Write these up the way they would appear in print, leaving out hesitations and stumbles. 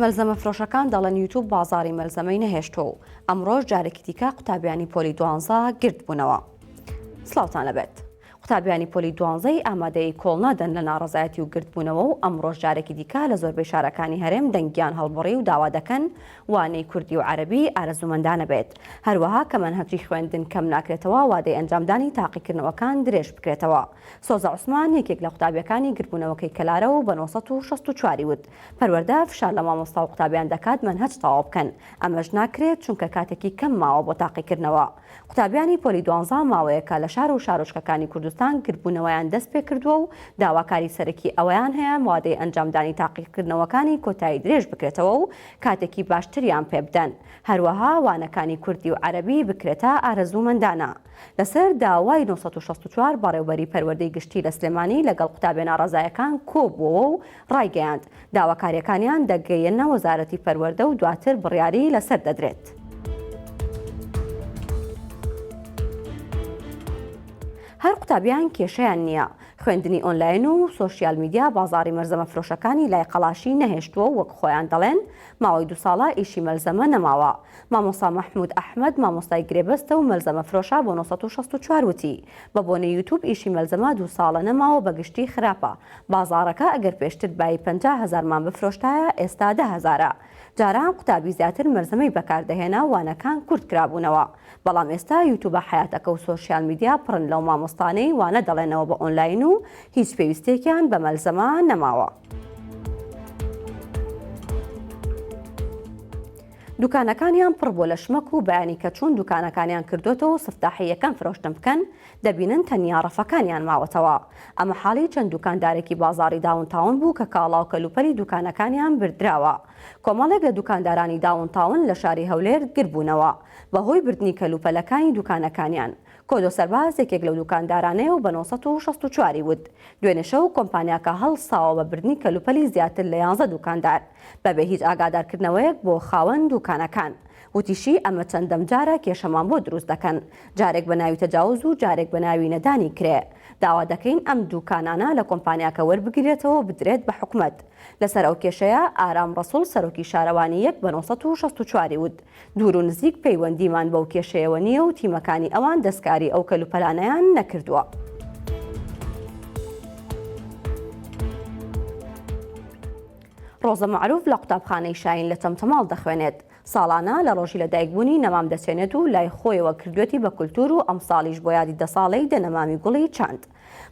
مەلزەمە فرۆشەکان دەڵێن یوتیوب بازاری مەلزەمەی نەهێشتووە و ئەمڕۆژ جارێکی دیکە قوتابیانی پۆلی 12 گرت بوونەوە. سڵاوتان لەبێت. قوتابیانی پۆلی 12 ئامادەی کۆڵ نادەن لە ناڕەزایەتی و گرتبوونەوە و ئەمڕۆژ جارێکی دیکە لە زۆربەی شارەکانی هەرێم دەنگیان هەڵبڕی و داوا دەکەن وانەی کوردی و عەرەبی ئارەزومەندانە بێت. هەروەها کە مەنهەجی خوێندن کەم ناکرێتەوە وادەی ئەنجامدانی تاقیکردنەوەکان درێژ بکرێتەوە. سۆزە عوسمان یەکێک لە قوتابیەکانی گرتبوونەوەکەی کەلارە و بە 964 وت پەروەردە فشار لە مامۆستا و قوتابیان دەکات مەنهەج تەواو بکەن. ئەمەش ناکرێت چونکە کاتێکی کەم ماوە بۆ تاقیکردنەوە. قوتابیانی پۆلی 12 ماوەیەکە لە شار و شارۆچکەکانی کوردستان گرتبوونەوەیان دەست پێ کردووە و داواکاری سەرەکی ئەوەیان هەیە وادەی ئەنجامدانی تاقیکردنەوەکانی کۆتایی درێژ بکرێتەوە و کاتێکی باشتریان پێ بدەن. هەروەها وانەکانی کوردی و عەرەبی بکرێتە ئارەزومەندانە. لەسەر داوای 964 بەڕێوەبەری پەروەردەی گشتی لە سلێمانی لەگەڵ قوتابیان ناڕەزایەکان کۆبووە و ڕایگەیاند داواکاریەکانیان دەگەیەنە وەزارەتی پەروەردە و دواتر بڕیاری لەسەر دەدرێت. هەر قوتابیان کێشەیان نییە. خوێندنی ئۆنلاین و سۆشیال میدیا بازاری مەرزەمە فرۆشەکانی لای قەڵاشی نەهێشتووە وەک خۆیان دەڵێن ماوەی 2 ساڵە ئیشی مەلزەمە نەماوە. مامۆستا مەحموود ئەحمەد مامۆستای گرێبەستە و مەلزەمە فرۆشە بۆ 964 وتی بە بۆنەی یوتیوب ئیشی مەلزەمە 2 ساڵە نەماوە بەگشتی خراپە. بازارەکە ئەگەر پێشتر بای 50,000 مان بفرۆشتایە ئێستا 10,000. جاران قوتابی زیاتر مەرزەمەی بەکاردەهێنا وانەکان کورت کرابوونەوە. بەڵام ئێستا یوتیوبە حیاتەکە و سۆشیال میدیا پڕن لەو مامۆستانەی وانە دەڵێنەوە بە ئۆنلاین و هیچ پێویستێکیان بە مەلزەمە نەماوە. دوکانەکانیان پڕ بۆ لە شمەک و بەیانی کە چوون دوکانەکانیان کردوتەوە سفتاحی یەکەم فرۆشتن بکەن دەبینن تەنیا ڕەفەکانیان ماوەتەوە. ئەمە حاڵی چەند دوکاندارێکی بازاری داونتاون بوو کە کاڵا و کەلوپەلی دوکانەکانیان بردراوە. کۆمەڵێک لە دوکاندارانی داونتاون لە شاری هەولێر گربوونەوە بەهۆی بردنی کەلوپەلەکانی دوکانەکانیان. کۆدۆ سەرباز یەکێک لەو دوکاندارانەیە و بە 964 وت دوێنێ شەو کۆمپانیاکە هەڵساوە بە بردنی کەلوپەلی زیاتر لە 11 دوکاندار بەبێ هیچ ئاگادارکردنەوەیەک بۆ خاوەن دوکانەکان. وتیشی ئەمە چەندەم جارە کێشەمان بۆ دروست دەکەن، جارێک بە ناوی تەجاوز و جارێک بە ناوی نەدانی کرێ. داوا دەکەین ئەم دوکانانە لە کۆمپانیاکە وەربگرێتەوە بدرێت بە حکومەت. لەسەر ئەو کێشەیە ئارام ڕەسوڵ سەرۆکی شارەوانی یەک بە 964 وت دوور و نزیک پەیوەندیمان بەو کێشەیەوە نییە و تیمەکانی ئەوان دەستکاری ئەو کەلوپەلانەیان نەکردووە. ڕۆزە معروف لە قوتابخانەی شاین لە تەمتەماڵ دەخوێنێت. ساڵانە لە ڕۆژی لەدایکبوونی نەمام دەچێنێت و لای خۆیەوە کردوێتی بە کولتور و ئەم ساڵیش بۆ یادی 10 ساڵەی دەنەمامی گوڵی چاند.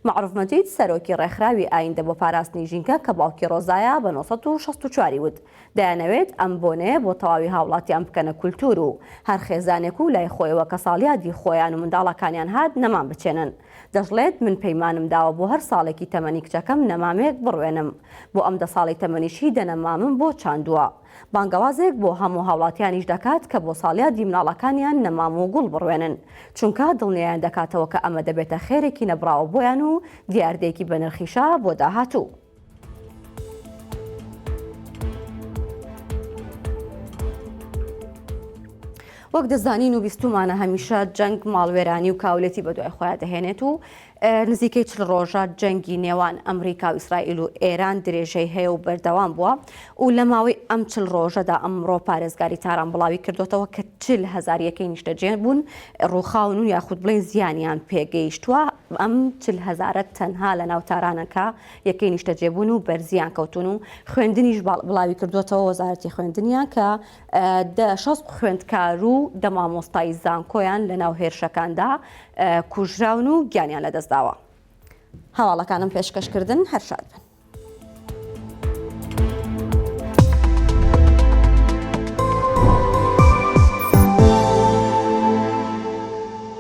معروف مەجید سەرۆکی ڕێکخراوی ئایندە بۆ پاراستنی ژینگە کە باوکی ڕۆزایە بە 964 وت دەیانەوێت ئەم بۆنەیە بۆ تەواوی هاوڵاتیان بکەنە کولتور و هەر خێزانێک و لای خۆیەوە کە ساڵیادی خۆیان و منداڵەکانیان هات نەمان بچێنن. دەژڵێت من پەیمانم داوە بۆ هەر ساڵێکی تەمەنی کچەکەم نەمامێک بڕوێنم بۆ ئەم 10 ساڵی تەمەنیشی دەنەمامم بۆ چاندووە. بانگەوازێک بۆ هەموو هاوڵاتیانیش دەکات کە بۆ ساڵیادی مناڵەکانیان نەمام و گوڵ بڕوێنن چونکە دڵنیایان دەکاتەوە کە ئەمە دەبێتە خێرێکی نەبراوە بۆیان و دیاردەیەکی بەنرخیشە بۆ داهاتوو. وەک دەزانین و بیستومانە هەمیشە جەنگ ماڵوێرانی و کاولێتی بە دوای خۆیان دەهێنێت و نزیکەی 40 ڕۆژە جەنگی نێوان ئەمریکا و ئیسرائیل و ئێران درێژەی هەیە و بەردەوام بووە و لە ماوەی ئەم 40 ڕۆژەدا ئەمڕۆ پارێزگاری تاران بڵاوی کردوتەوە کە 40,000 یەکەی نیشتەجێ بوون ڕووخاون و یاخود بڵێن زیانیان پێگەیشتووە. ئەم 40,000 تەنها لە ناو تارانەکە یەکەی نیشتەجێ بوون و بەرزیان کەوتون و خوێندنیش بڵاوی کردوتەوە وەزارەتی خوێندنیان کە 60 خوێندکار و دەمامۆستای زانکۆیان لە ناو هێرشەکاندا کوژراون و گیانیان لەدەستداوە. هەواڵەکانم پێشکەشکردن هەر شاد بن.